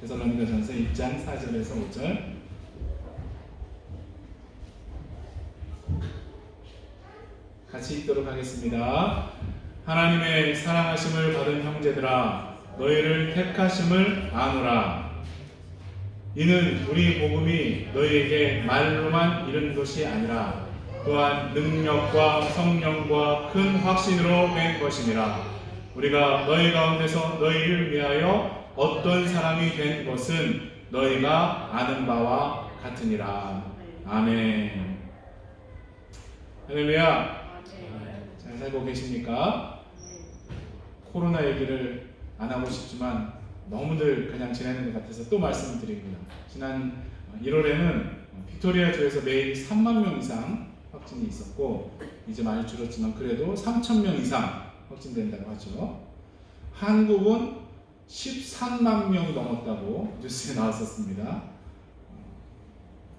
데살로니가전서 1장 4절에서 5절. 같이 읽도록 하겠습니다. 하나님의 사랑하심을 받은 형제들아, 너희를 택하심을 아노라. 이는 우리 복음이 너희에게 말로만 이른 것이 아니라 또한 능력과 성령과 큰 확신으로 된 것이니라. 우리가 너희 가운데서 너희를 위하여 어떤 사람이 된 것은 너희가 아는 바와 같으니라. 아멘. 할렐루야. 잘 살고 계십니까? 코로나 얘기를 안 하고 싶지만 너무들 그냥 지내는 것 같아서 또 말씀을 드립니다. 지난 1월에는 빅토리아주에서 매일 3만 명 이상 확진이 있었고, 이제 많이 줄었지만 그래도 3천 명 이상 확진된다고 하죠. 한국은 13만 명이 넘었다고 뉴스에 나왔었습니다.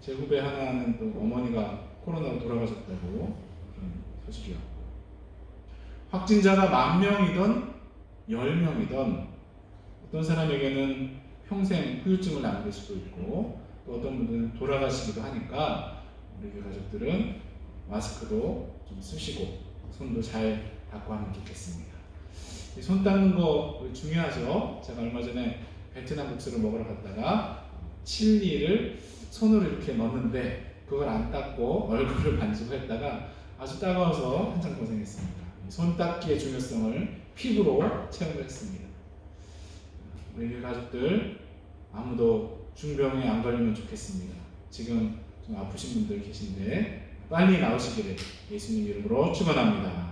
제 후배 하나는 또 어머니가 코로나로 돌아가셨다고 그런 소식이 왔고, 확진자가 10,000명이든 10명이든 어떤 사람에게는 평생 후유증을 남길 수도 있고, 또 어떤 분들은 돌아가시기도 하니까 우리 교회 가족들은 마스크도 좀 쓰시고 손도 잘 닦고 하면 좋겠습니다. 손 닦는 거 중요하죠. 제가 얼마 전에 베트남 국수를 먹으러 갔다가 칠리를 손으로 이렇게 넣는데 그걸 안 닦고 얼굴을 만지고 했다가 아주 따가워서 한참 고생했습니다. 손 닦기의 중요성을 피부로 체험을 했습니다. 우리 가족들 아무도 중병에 안 걸리면 좋겠습니다. 지금 좀 아프신 분들 계신데 빨리 나으시기를 예수님 이름으로 축원합니다.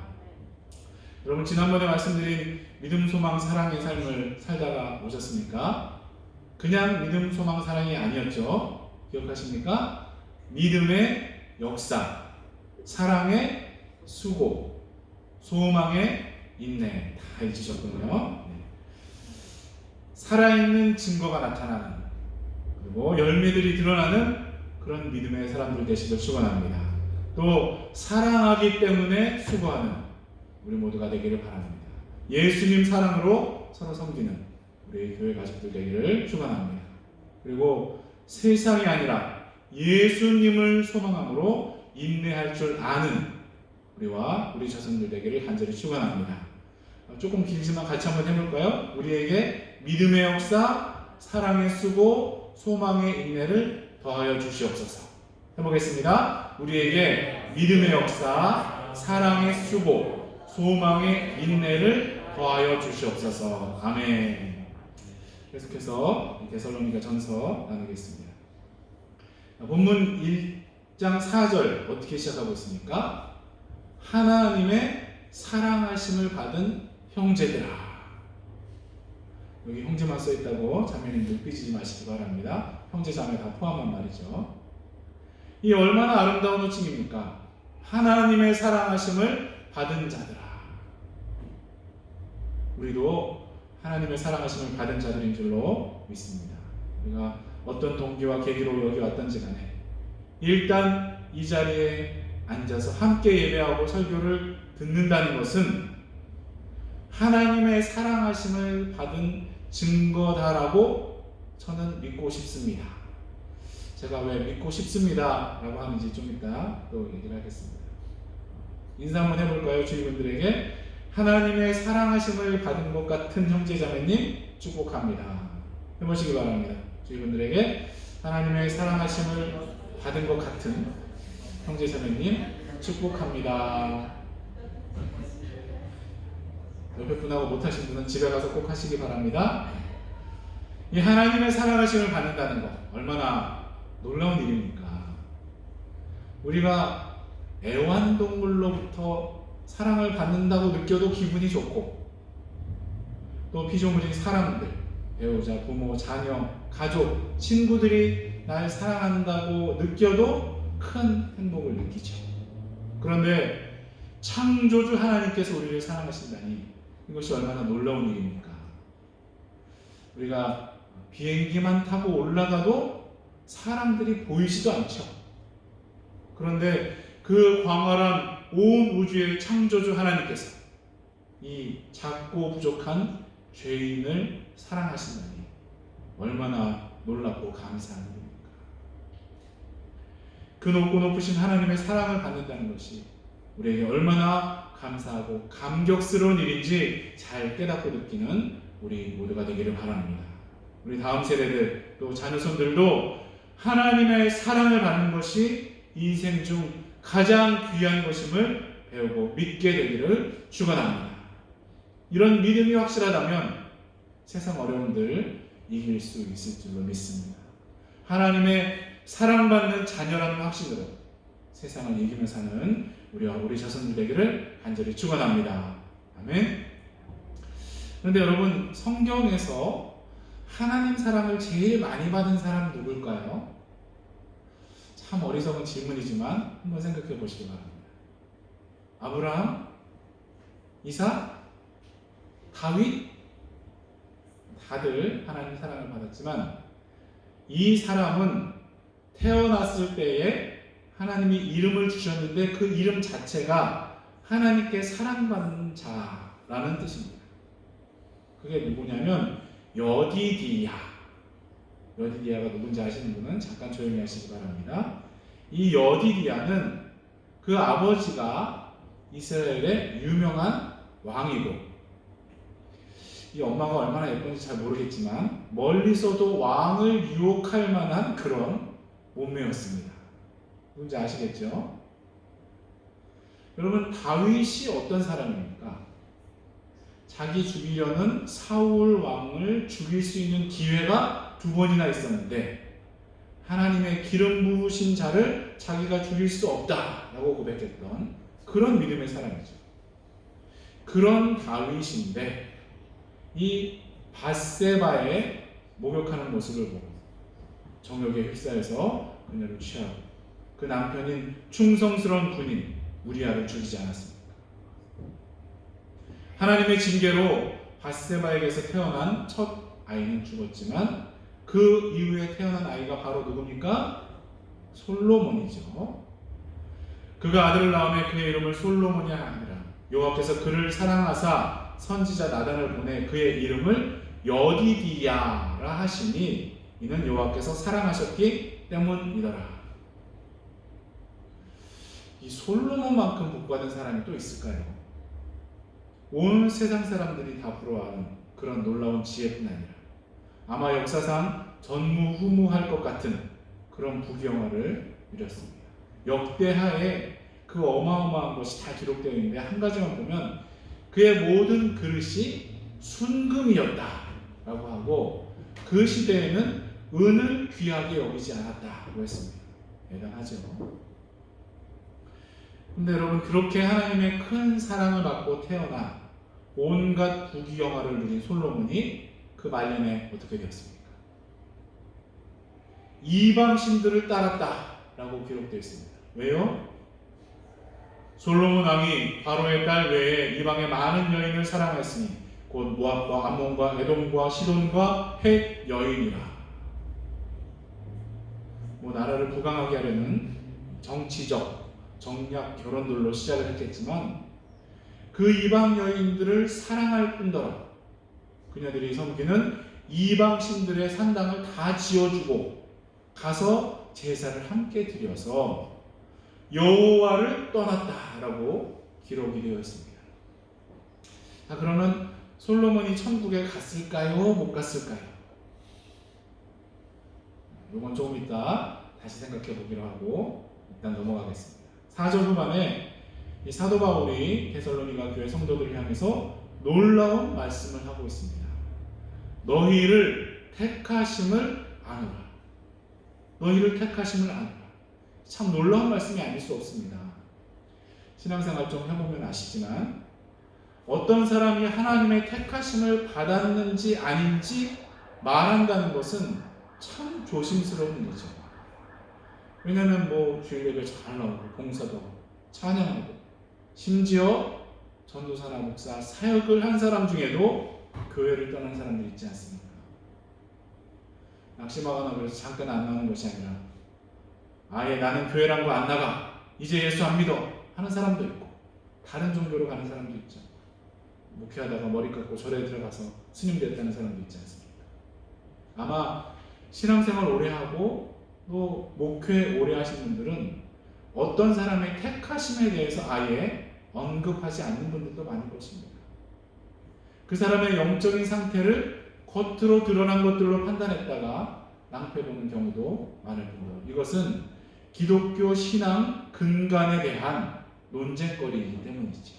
여러분, 지난번에 말씀드린 믿음, 소망, 사랑의 삶을 살다가 오셨습니까? 그냥 믿음, 소망, 사랑이 아니었죠. 기억하십니까? 믿음의 역사, 사랑의 수고, 소망의 인내 다 잊으셨군요. 살아있는 증거가 나타나는, 그리고 열매들이 드러나는 그런 믿음의 사람들 되시길 축원합니다. 또 사랑하기 때문에 수고하는 우리 모두가 되기를 바랍니다. 예수님 사랑으로 서로 섬기는 우리 교회 가족들 되기를 축원합니다. 그리고 세상이 아니라 예수님을 소망함으로 인내할 줄 아는 우리와 우리 자손들 되기를 간절히 축원합니다. 조금 길지만 같이 한번 해볼까요? 우리에게 믿음의 역사, 사랑의 수고, 소망의 인내를 더하여 주시옵소서. 해보겠습니다. 우리에게 믿음의 역사, 사랑의 수고, 소망의 인내를 더하여 주시옵소서. 아멘. 계속해서 데살로니가 전서 나누겠습니다. 본문 1장 4절 어떻게 시작하고 있습니까? 하나님의 사랑하심을 받은 형제들아. 여기 형제만 써있다고 자매님들 삐지지 마시기 바랍니다. 형제 자매 다 포함한 말이죠. 이 얼마나 아름다운 호칭입니까? 하나님의 사랑하심을 받은 자들아. 우리도 하나님의 사랑하심을 받은 자들인 줄로 믿습니다. 우리가 어떤 동기와 계기로 여기 왔던지 간에 일단 이 자리에 앉아서 함께 예배하고 설교를 듣는다는 것은 하나님의 사랑하심을 받은 증거다라고 저는 믿고 싶습니다. 제가 왜 믿고 싶습니다 라고 하는지 좀 이따 또 얘기를 하겠습니다. 인사 한번 해볼까요? 주위분들에게. 하나님의 사랑하심을 받은 것 같은 형제자매님 축복합니다. 해보시기 바랍니다. 주위분들에게 하나님의 사랑하심을 받은 것 같은 형제자매님 축복합니다. 옆에 분하고 못하신 분은 집에 가서 꼭 하시기 바랍니다. 이 하나님의 사랑하심을 받는다는 것 얼마나 놀라운 일입니까? 우리가 애완동물로부터 사랑을 받는다고 느껴도 기분이 좋고, 또 피조물인 사람들, 배우자, 부모, 자녀, 가족, 친구들이 날 사랑한다고 느껴도 큰 행복을 느끼죠. 그런데 창조주 하나님께서 우리를 사랑하신다니 이것이 얼마나 놀라운 일입니까? 우리가 비행기만 타고 올라가도 사람들이 보이지도 않죠. 그런데 그 광활한 온 우주의 창조주 하나님께서 이 작고 부족한 죄인을 사랑하신다니 얼마나 놀랍고 감사한 일입니까? 그 높고 높으신 하나님의 사랑을 받는다는 것이 우리에게 얼마나 감사하고 감격스러운 일인지 잘 깨닫고 느끼는 우리 모두가 되기를 바랍니다. 우리 다음 세대들 또 자녀손들도 하나님의 사랑을 받는 것이 인생 중 가장 귀한 것임을 배우고 믿게 되기를 축원합니다. 이런 믿음이 확실하다면 세상 어려움들 이길 수 있을 줄로 믿습니다. 하나님의 사랑받는 자녀라는 확신으로 세상을 이기며 사는 우리 자손들 되기를 간절히 축원합니다. 아멘. 그런데 여러분, 성경에서 하나님 사랑을 제일 많이 받은 사람 누굴까요? 참 어리석은 질문이지만 한번 생각해 보시기 바랍니다. 아브라함? 이삭? 다윗? 다들 하나님 사랑을 받았지만 이 사람은 태어났을 때에 하나님이 이름을 주셨는데 그 이름 자체가 하나님께 사랑받는 자라는 뜻입니다. 그게 누구냐면 여디디야. 여디디야가 누군지 아시는 분은 잠깐 조용히 하시기 바랍니다. 이 여디디야는 그 아버지가 이스라엘의 유명한 왕이고, 이 엄마가 얼마나 예쁜지 잘 모르겠지만 멀리서도 왕을 유혹할 만한 그런 몸매였습니다. 누군지 아시겠죠? 여러분, 다윗이 어떤 사람입니까? 자기 죽이려는 사울 왕을 죽일 수 있는 기회가 2번이나 있었는데 하나님의 기름 부으신 자를 자기가 죽일 수 없다라고 고백했던 그런 믿음의 사람이죠. 그런 다윗인데 이 밧세바의 목욕하는 모습을 보고 정욕에 휩싸여서 그녀를 취하고 그 남편인 충성스러운 군인 우리아를 죽이지 않았습니까? 하나님의 징계로 밧세바에게서 태어난 첫 아이는 죽었지만 그 이후에 태어난 아이가 바로 누굽니까? 솔로몬이죠. 그가 아들을 낳음에 그의 이름을 솔로몬이 아니라 여호와께서 그를 사랑하사 선지자 나단을 보내 그의 이름을 여디디야라 하시니 이는 여호와께서 사랑하셨기 때문이더라. 이 솔로몬만큼 복받은 사람이 또 있을까요? 온 세상 사람들이 다 부러워하는 그런 놀라운 지혜뿐 아니라 아마 역사상 전무후무할 것 같은 그런 부귀영화를 누렸습니다. 역대하에 그 어마어마한 것이 다 기록되어 있는데 한 가지만 보면 그의 모든 그릇이 순금이었다라고 하고 그 시대에는 은을 귀하게 여기지 않았다고 했습니다. 대단하죠. 근데 여러분, 그렇게 하나님의 큰 사랑을 받고 태어나 온갖 부귀영화를 누린 솔로몬이 그 말년에 어떻게 되었습니까? 이방신들을 따랐다라고 기록되어 있습니다. 왜요? 솔로몬 왕이 바로의 딸 외에 이방의 많은 여인을 사랑하였으니 곧 모압과 암몬과 에돔과 시돈과 헷 여인이라. 나라를 부강하게 하려는 정치적 정략 결혼들로 시작을 했겠지만 그 이방 여인들을 사랑할 뿐더러 그녀들이 섬기는 이방 신들의 산당을 다 지어주고 가서 제사를 함께 드려서 여호와를 떠났다라고 기록이 되어 있습니다. 자, 그러면 솔로몬이 천국에 갔을까요? 못 갔을까요? 이건 조금 이따 다시 생각해 보기로 하고 일단 넘어가겠습니다. 4절 후반에 이 사도 바울이 데살로니가 교회 성도들을 향해서 놀라운 말씀을 하고 있습니다. 너희를 택하심을 아노라. 너희를 택하심을 아노라. 참 놀라운 말씀이 아닐 수 없습니다. 신앙생활 좀 해보면 아시지만 어떤 사람이 하나님의 택하심을 받았는지 아닌지 말한다는 것은 참 조심스러운 일이죠. 왜냐하면 주일 예배 잘 나오고 봉사도 하고 찬양하고 심지어 전도사나 목사 사역을 한 사람 중에도 교회를 떠난 사람들이 있지 않습니까? 낙심하거나 그래서 잠깐 안 나오는 것이 아니라 아예 나는 교회란 거 안 나가, 이제 예수 안 믿어 하는 사람도 있고 다른 종교로 가는 사람도 있죠. 목회하다가 머리 깎고 절에 들어가서 스님 됐다는 사람도 있지 않습니까? 아마 신앙생활 오래 하고 또 목회 오래 하신 분들은 어떤 사람의 택하심에 대해서 아예 언급하지 않는 분들도 많을 것입니다. 그 사람의 영적인 상태를 겉으로 드러난 것들로 판단했다가 낭패보는 경우도 많을 뿐더러 이것은 기독교 신앙 근간에 대한 논쟁거리이기 때문이죠.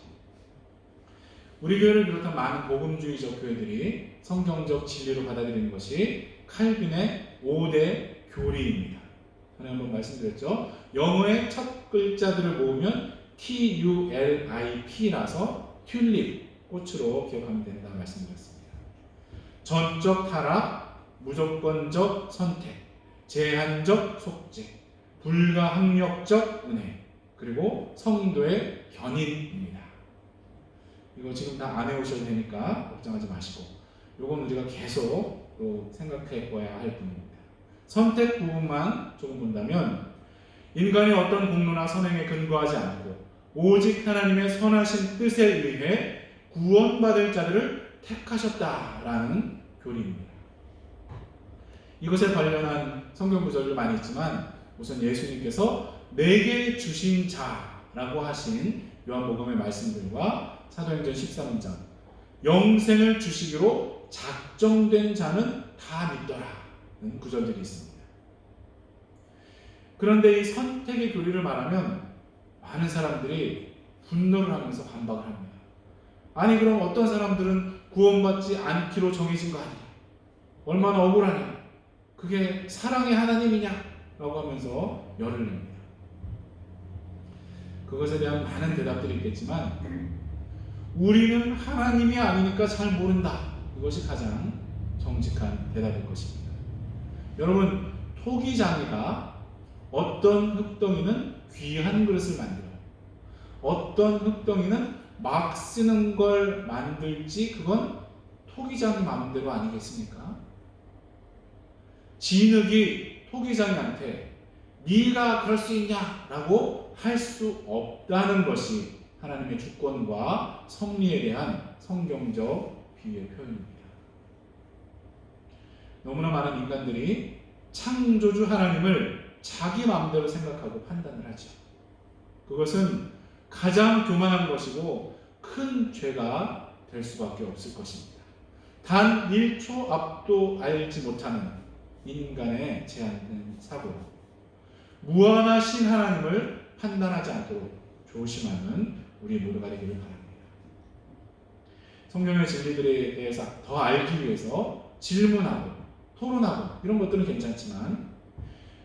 우리 교회를 비롯한 많은 복음주의적 교회들이 성경적 진리로 받아들이는 것이 칼빈의 5대 교리입니다. 전에 한번 말씀드렸죠. 영어의 첫 글자들을 모으면 TULIP라서 튤립, 꽃으로 기억하면 된다고 말씀드렸습니다. 전적 타락, 무조건적 선택, 제한적 속죄, 불가항력적 은혜, 그리고 성도의 견인입니다. 이거 지금 다 안 해오셔도 되니까 걱정하지 마시고 이건 우리가 계속 또 생각해 봐야 할 부분입니다. 선택 부분만 조금 본다면 인간이 어떤 공로나 선행에 근거하지 않고 오직 하나님의 선하신 뜻에 의해 구원받을 자들을 택하셨다라는 교리입니다. 이것에 관련한 성경 구절도 많이 있지만 우선 예수님께서 내게 주신 자라고 하신 요한복음의 말씀들과 사도행전 13장 영생을 주시기로 작정된 자는 다 믿더라는 구절들이 있습니다. 그런데 이 선택의 교리를 말하면 많은 사람들이 분노를 하면서 반박을 합니다. 아니 그럼 어떤 사람들은 구원받지 않기로 정해진 거 아니야? 얼마나 억울하냐? 그게 사랑의 하나님이냐? 라고 하면서 열을 냅니다. 그것에 대한 많은 대답들이 있겠지만 우리는 하나님이 아니니까 잘 모른다. 그것이 가장 정직한 대답일 것입니다. 여러분, 토기장이가 어떤 흙덩이는 귀한 그릇을 만들어요. 어떤 흙덩이는 막 쓰는 걸 만들지 그건 토기장 마음대로 아니겠습니까? 진흙이 토기장이한테 네가 그럴 수 있냐라고 할 수 없다는 것이 하나님의 주권과 섭리에 대한 성경적 비유의 표현입니다. 너무나 많은 인간들이 창조주 하나님을 자기 마음대로 생각하고 판단을 하죠. 그것은 가장 교만한 것이고 큰 죄가 될 수밖에 없을 것입니다. 단 1초 앞도 알지 못하는 인간의 제한된 사고, 무한하신 하나님을 판단하지 않도록 조심하는 우리 모두가 되기를 바랍니다. 성경의 진리들에 대해서 더 알기 위해서 질문하고 토론하고 이런 것들은 괜찮지만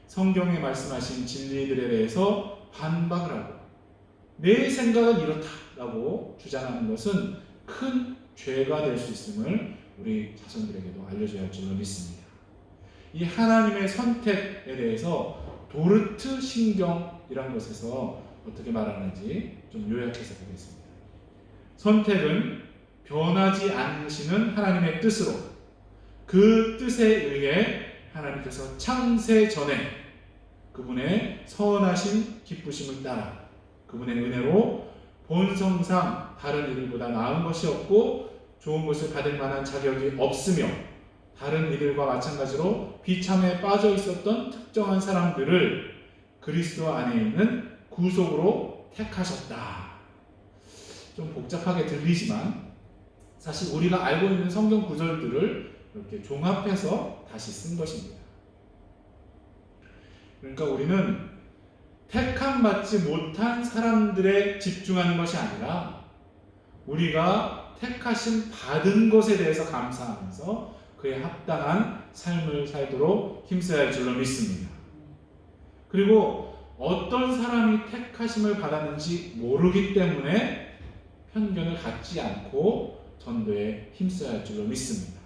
성경에 말씀하신 진리들에 대해서 반박을 하고 내 생각은 이렇다라고 주장하는 것은 큰 죄가 될 수 있음을 우리 자손들에게도 알려줘야 할 줄로 믿습니다. 이 하나님의 선택에 대해서 도르트 신경이라는 것에서 어떻게 말하는지 좀 요약해서 보겠습니다. 선택은 변하지 않으시는 하나님의 뜻으로 그 뜻에 의해 하나님께서 창세 전에 그분의 선하신 기쁘심을 따라 그분의 은혜로 본성상 다른 이들보다 나은 것이 없고 좋은 것을 받을 만한 자격이 없으며 다른 이들과 마찬가지로 비참에 빠져 있었던 특정한 사람들을 그리스도 안에 있는 구속으로 택하셨다. 좀 복잡하게 들리지만 사실 우리가 알고 있는 성경 구절들을 이렇게 종합해서 다시 쓴 것입니다. 그러니까 우리는 택함 받지 못한 사람들에 집중하는 것이 아니라 우리가 택하심 받은 것에 대해서 감사하면서 그에 합당한 삶을 살도록 힘써야 할 줄로 믿습니다. 그리고 어떤 사람이 택하심을 받았는지 모르기 때문에 편견을 갖지 않고 전도에 힘써야 할 줄로 믿습니다.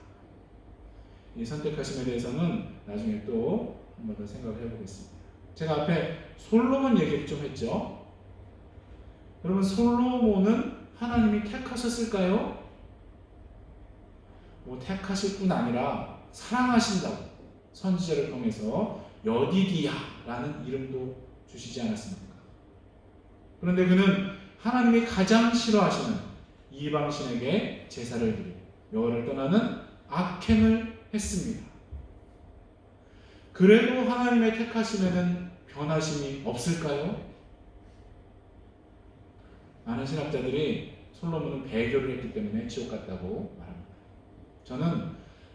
이 선택하심에 대해서는 나중에 또 한 번 더 생각을 해보겠습니다. 제가 앞에 솔로몬 얘기를 좀 했죠. 여러분, 솔로몬은 하나님이 택하셨을까요? 뭐 택하실 뿐 아니라 사랑하신다고 선지자를 통해서 여디디야라는 이름도 주시지 않았습니까? 그런데 그는 하나님이 가장 싫어하시는 이방신에게 제사를 드리고 여호와를 떠나는 악행을 했습니다. 그래도 하나님의 택하심에는 변하심이 없을까요? 많은 신학자들이 솔로몬은 배교를 했기 때문에 지옥 갔다고 말합니다. 저는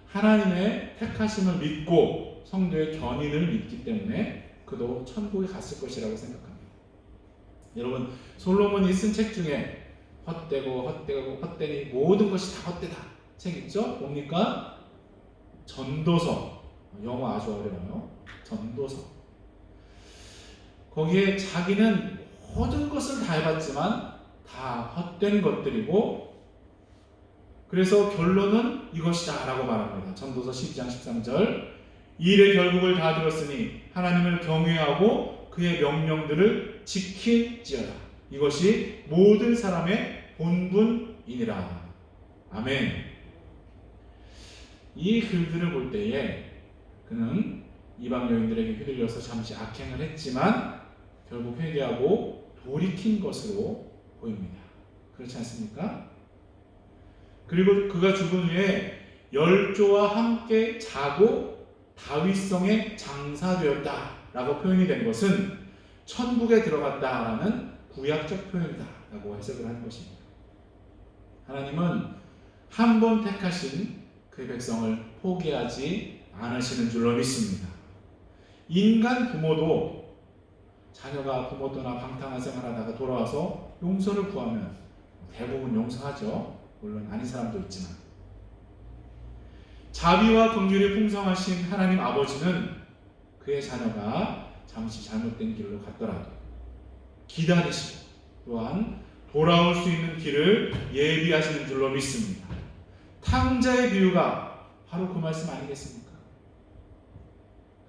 하나님의 택하심을 믿고 성도의 견인을 믿기 때문에 그도 천국에 갔을 것이라고 생각합니다. 여러분, 솔로몬이 쓴 책 중에 헛되니 모든 것이 다 헛되다 책 있죠? 뭡니까? 전도서. 영어 아주 어려워요. 전도서. 거기에 자기는 모든 것을 다 해봤지만 다 헛된 것들이고, 그래서 결론은 이것이다 라고 말합니다. 전도서 12장 13절. 이 일의 결국을 다 들었으니 하나님을 경외하고 그의 명령들을 지킬지어다. 이것이 모든 사람의 본분이니라. 아멘. 이 글들을 볼 때에 그는 이방 여인들에게 휘둘려서 잠시 악행을 했지만 결국 회개하고 돌이킨 것으로 보입니다. 그렇지 않습니까? 그리고 그가 죽은 후에 열조와 함께 자고 다윗성에 장사되었다라고 표현이 된 것은 천국에 들어갔다라는 구약적 표현이다라고 해석을 하는 것입니다. 하나님은 한 번 택하신 그의 백성을 포기하지 않으시는 줄로 믿습니다. 인간 부모도 자녀가 부모 떠나 방탕한 생활하다가 돌아와서 용서를 구하면 대부분 용서하죠. 물론 아닌 사람도 있지만. 자비와 긍휼이 풍성하신 하나님 아버지는 그의 자녀가 잠시 잘못된 길로 갔더라도 기다리시고 또한 돌아올 수 있는 길을 예비하시는 줄로 믿습니다. 탕자의 비유가 바로 그 말씀 아니겠습니까?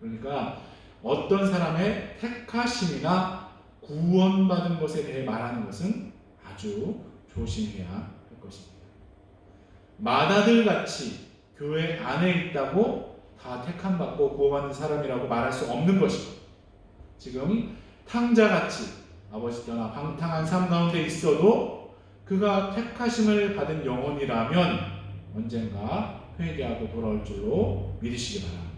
그러니까 어떤 사람의 택하심이나 구원받은 것에 대해 말하는 것은 아주 조심해야 할 것입니다. 마다들 같이 교회 안에 있다고 다 택함받고 구원받는 사람이라고 말할 수 없는 것이고, 지금 탕자같이 아버지 떠나 방탕한 삶 가운데 있어도 그가 택하심을 받은 영혼이라면 언젠가 회개하고 돌아올 줄로 믿으시기 바랍니다.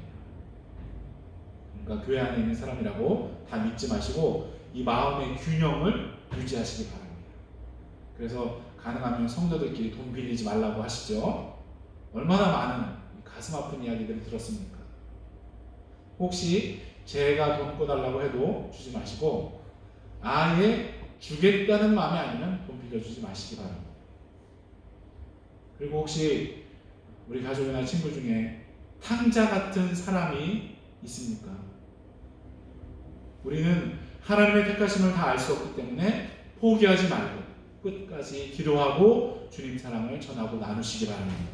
그러니까 교회 안에 있는 사람이라고 다 믿지 마시고 이 마음의 균형을 유지하시기 바랍니다. 그래서 가능하면 성도들끼리 돈 빌리지 말라고 하시죠. 얼마나 많은 가슴 아픈 이야기들을 들었습니까? 혹시 제가 돈 꿔달라고 해도 주지 마시고 아예 주겠다는 마음이 아니면 돈 빌려주지 마시기 바랍니다. 그리고 혹시 우리 가족이나 친구 중에 탕자 같은 사람이 있습니까? 우리는 하나님의 택하심을 다 알 수 없기 때문에 포기하지 말고 끝까지 기도하고 주님 사랑을 전하고 나누시기 바랍니다.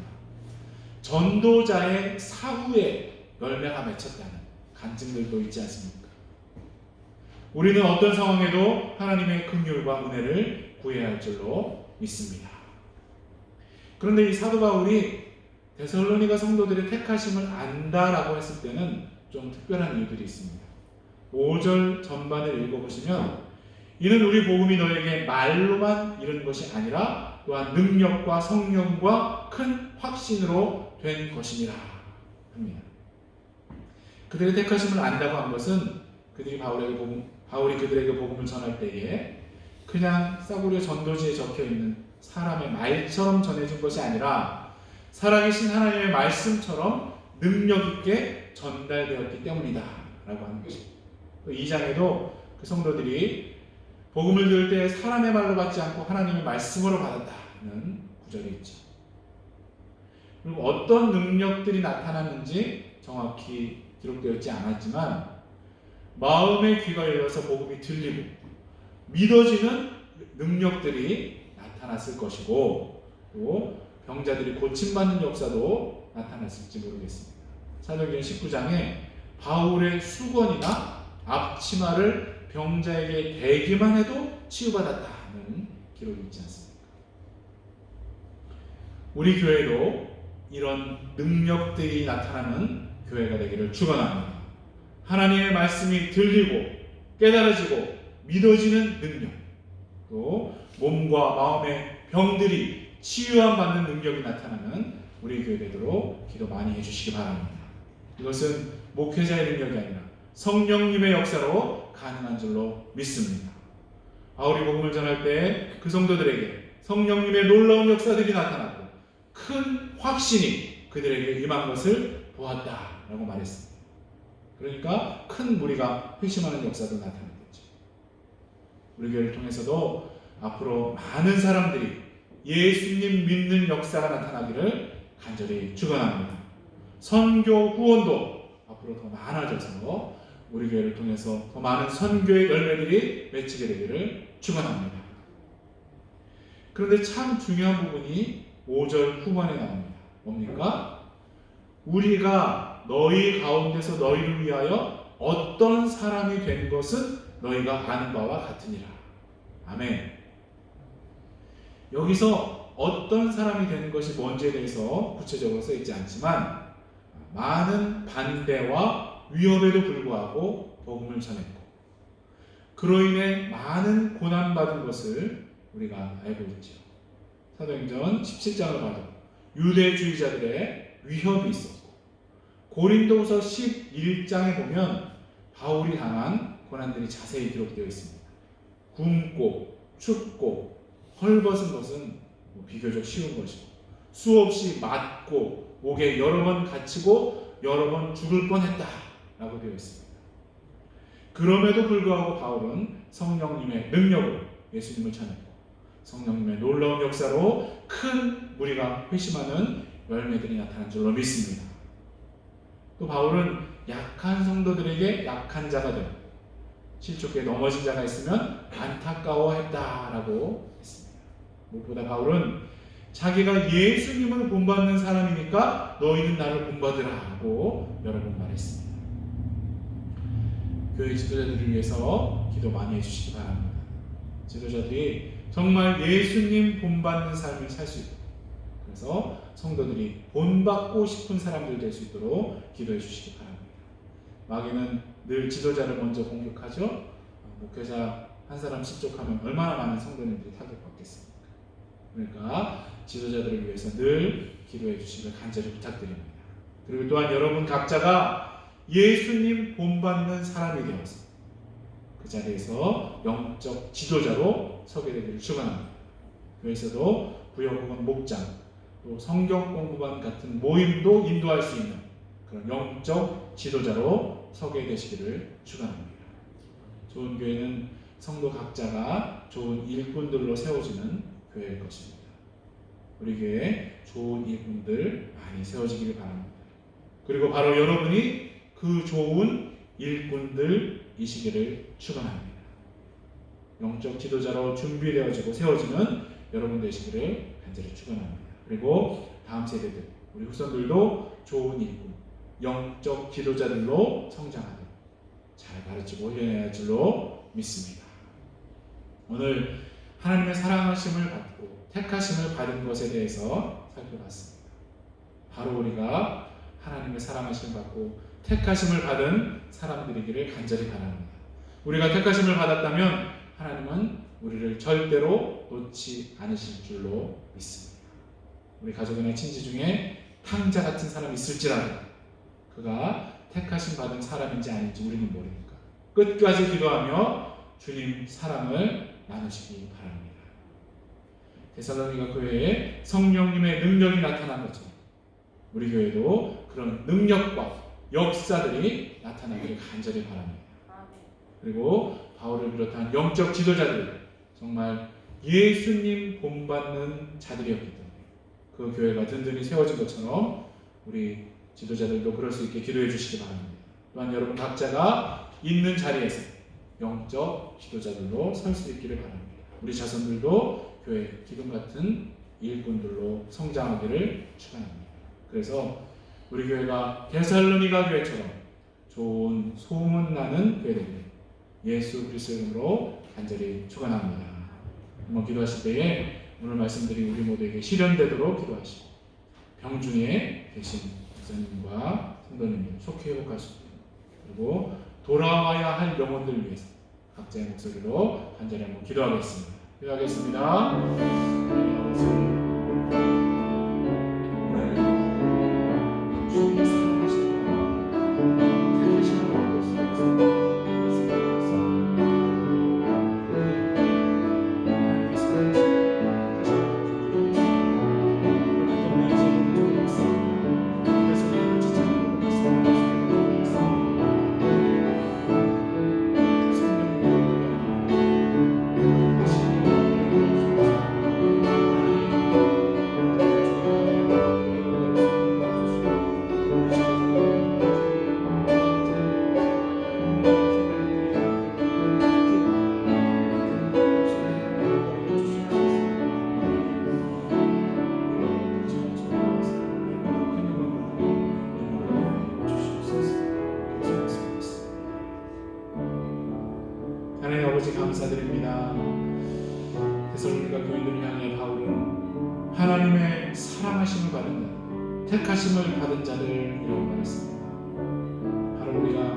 전도자의 사후에 열매가 맺혔다는 간증들도 있지 않습니까? 우리는 어떤 상황에도 하나님의 긍휼과 은혜를 구해야 할 줄로 믿습니다. 그런데 이 사도 바울이 데살로니가 성도들의 택하심을 안다라고 했을 때는 좀 특별한 이유들이 있습니다. 5절 전반을 읽어보시면 이는 우리 복음이 너에게 말로만 이른 것이 아니라 또한 능력과 성령과 큰 확신으로 된 것이니라 합니다. 그들의 택하심을 안다고 한 것은 바울이 그들에게 복음을 전할 때에 그냥 싸구려 전도지에 적혀있는 사람의 말처럼 전해준 것이 아니라 살아계신 하나님의 말씀처럼 능력 있게 전달되었기 때문이다 라고 하는 것입니다. 2장에도 그 성도들이 복음을 들을 때 사람의 말로 받지 않고 하나님의 말씀으로 받았다는 구절이 있죠. 그리고 어떤 능력들이 나타났는지 정확히 기록되어 있지 않았지만 마음의 귀가 열려서 복음이 들리고 믿어지는 능력들이 나타났을 것이고 또 병자들이 고침받는 역사도 나타났을지 모르겠습니다. 사도행전 19장에 바울의 수건이나 앞치마를 병자에게 대기만 해도 치유받았다는 기록이 있지 않습니까? 우리 교회도 이런 능력들이 나타나는 교회가 되기를 축원합니다. 하나님의 말씀이 들리고 깨달아지고 믿어지는 능력, 또 몸과 마음의 병들이 치유함 받는 능력이 나타나는 우리 교회 되도록 기도 많이 해주시기 바랍니다. 이것은 목회자의 능력이 아니라 성령님의 역사로 가능한 줄로 믿습니다. 바울이 복음을 전할 때 그 성도들에게 성령님의 놀라운 역사들이 나타났고 큰 확신이 그들에게 임한 것을 보았다라고 말했습니다. 그러니까 큰 무리가 회심하는 역사도 나타났겠죠. 우리 교회를 통해서도 앞으로 많은 사람들이 예수님 믿는 역사가 나타나기를 간절히 축원합니다. 선교 후원도 앞으로 더 많아져서 우리 교회를 통해서 더 많은 선교의 열매들이 맺히게 되기를 축원합니다. 그런데 참 중요한 부분이 5절 후반에 나옵니다. 뭡니까? 우리가 너희 가운데서 너희를 위하여 어떤 사람이 된 것은 너희가 아는 바와 같으니라. 아멘. 여기서 어떤 사람이 되는 것이 뭔지에 대해서 구체적으로 써있지 않지만 많은 반대와 위협에도 불구하고 복음을 전했고 그로 인해 많은 고난받은 것을 우리가 알고 있죠. 사도행전 17장을 봐도 유대주의자들의 위협이 있었고 고린도후서 11장에 보면 바울이 당한 고난들이 자세히 기록되어 있습니다. 굶고 춥고 헐벗은 것은 비교적 쉬운 것이고 수없이 맞고 목에 여러 번 갇히고 여러 번 죽을 뻔했다라고 되어 있습니다. 그럼에도 불구하고 바울은 성령님의 능력으로 예수님을 전했고 성령님의 놀라운 역사로 큰 무리가 회심하는 열매들이 나타난 줄로 믿습니다. 또 바울은 약한 성도들에게 약한 자가 되고 실족에 넘어진 자가 있으면 안타까워했다라고 했습니다. 무엇보다 바울은 자기가 예수님을 본받는 사람이니까 너희는 나를 본받으라고 여러 번 말했습니다. 교회 지도자들을 위해서 기도 많이 해주시기 바랍니다. 지도자들이 정말 예수님 본받는 삶을 살 수 있도록 그래서 성도들이 본받고 싶은 사람들 될 수 있도록 기도해 주시기 바랍니다. 마귀는 늘 지도자를 먼저 공격하죠. 목회자 한 사람 실족하면 얼마나 많은 성도님들이 타격받겠습니까? 그러니까 지도자들을 위해서 늘 기도해 주시길 간절히 부탁드립니다. 그리고 또한 여러분 각자가 예수님 본받는 사람이 되어서 그 자리에서 영적 지도자로 서게 되기를 축원합니다. 교회에서도 부역 혹은 목장 또 성경 공부반 같은 모임도 인도할 수 있는 그런 영적 지도자로 서게 되시기를 축원합니다. 좋은 교회는 성도 각자가 좋은 일꾼들로 세워지는 교회일 것입니다. 우리 교회에 좋은 일꾼들 많이 세워지기를 바랍니다. 그리고 바로 여러분이 그 좋은 일꾼들이시기를 축원합니다. 영적 지도자로 준비되어지고 세워지는 여러분 되시기를 간절히 축원합니다. 그리고 다음 세대들, 우리 후손들도 좋은 일꾼, 영적 지도자들로 성장하도록 잘 가르치고 훈련해야 할 줄로 믿습니다. 오늘 하나님의 사랑하심을 받고 택하심을 받은 것에 대해서 살펴봤습니다. 바로 우리가 하나님의 사랑하심을 받고 택하심을 받은 사람들이기를 간절히 바랍니다. 우리가 택하심을 받았다면 하나님은 우리를 절대로 놓지 않으실 줄로 믿습니다. 우리 가족이나 친지 중에 탕자 같은 사람이 있을지라도 그가 택하심 받은 사람인지 아닌지 우리는 모르니까 끝까지 기도하며 주님 사랑을 나누시기 바랍니다. 데살로니가 교회에 성령님의 능력이 나타난 것처럼 우리 교회도 그런 능력과 역사들이 나타나기를 간절히 바랍니다. 그리고 바울을 비롯한 영적 지도자들이 정말 예수님 본받는 자들이었기 때문에 그 교회가 든든히 세워진 것처럼 우리 지도자들도 그럴 수 있게 기도해 주시기 바랍니다. 또한 여러분 각자가 있는 자리에서 영적 지도자들로 설 수 있기를 바랍니다. 우리 자손들도 교회 기둥 같은 일꾼들로 성장하기를 축원합니다. 그래서 우리 교회가 데살로니가 교회처럼 좋은 소문나는 교회들이 예수 그리스도 이름으로 간절히 축원합니다. 한번 기도하실 때에 오늘 말씀드린 우리 모두에게 실현되도록 기도하시고 병중에 계신 목사님과 성도님들 속히 회복할 수 있도록 그리고 돌아와야 할 영혼들을 위해서 각자의 목소리로 간절히 한번 기도하겠습니다. 기도하겠습니다. 주님의 사랑하시는 아버지 감사드립니다. 데살로니가 교인들을 향해 바울은 하나님의 사랑하심을 받은 자, 택하심을 받은 자들이라고 말했습니다. 바로 우리가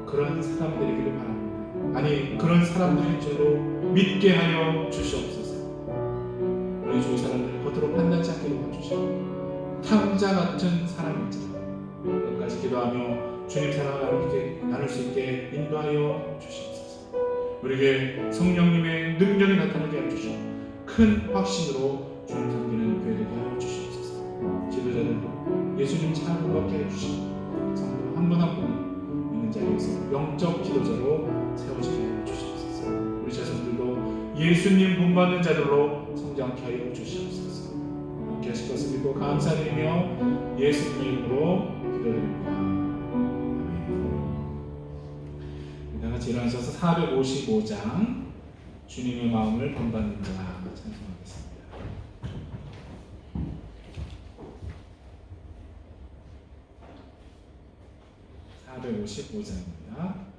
그런 사람들이기를 바랍니다. 아니, 그런 사람들인 줄로 믿게 하여 주시옵소서. 우리 주위 사람들을 겉으로 판단치 않게 도와주시고 탕자 같은 사람일지라 끝까지 기도하며 주님 사랑을 나눌 수 있게 인도하여 주시옵소서. 우리에게 성령님의 능력이 나타나게 하여 주시고 큰 확신으로 주님 섬기는 교회 되게 하여 주시옵소서. 지도자들도 예수님 참 받게 해 주시고 성도 한 분 한 분이 있는 자리에서 영적 지도자로 세워지게 하여 주시옵소서. 우리 자손들도 예수님 본받는 자들로 성장케 하여 주시옵소서. 함께 하실 것을 믿고 감사드리며 예수님의 이름으로 기도드립니다. 아멘. 다 같이 일어나셔서 455장 주님의 마음을 본받는 자 찬송하겠습니다. 455장입니다.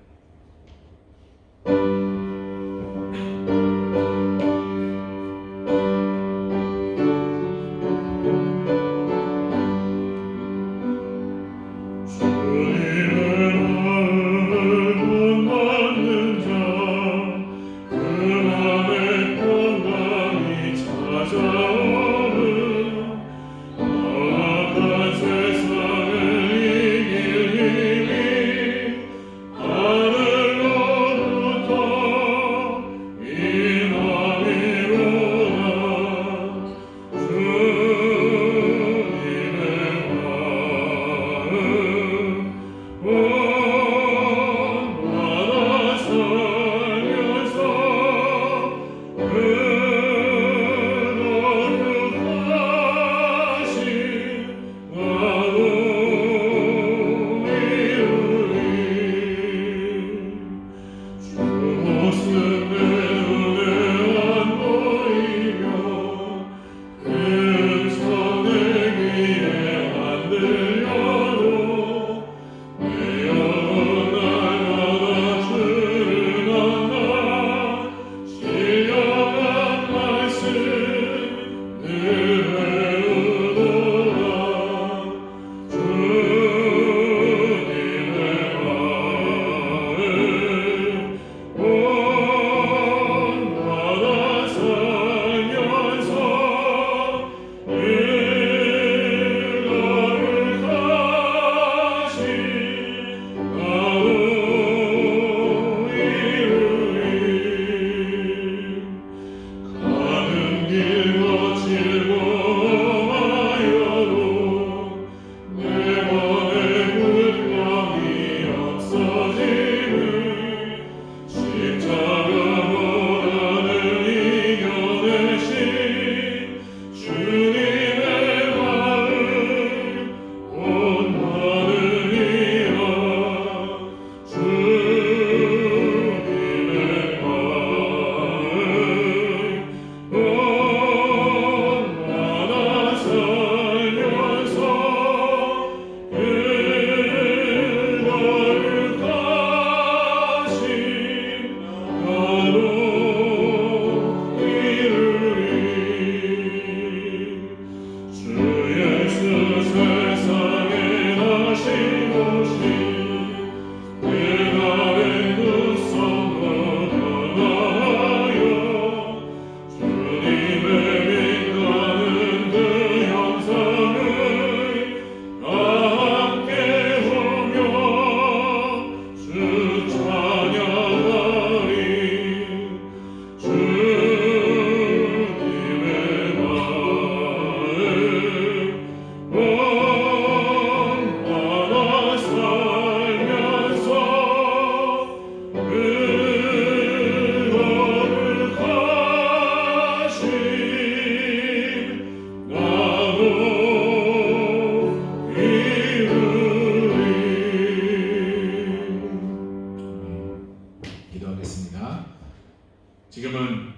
지금은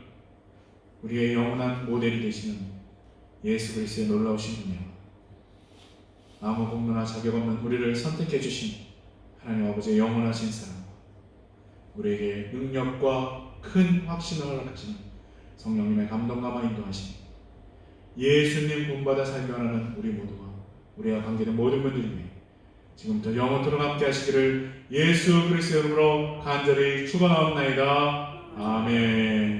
우리의 영원한 모델이 되시는 예수 그리스도의 놀라우신 분이요, 아무 공로나 자격 없는 우리를 선택해 주신 하나님 아버지의 영원하신 사랑, 우리에게 능력과 큰 확신을 가지는 성령님의 감동과 인도하심, 예수님 본받아 살기 원하는 우리 모두와 우리와 관계된 모든 분들이 지금부터 영원토록 함께 하시기를 예수 그리스도의 이름으로 간절히 축원하옵나이다. 아멘.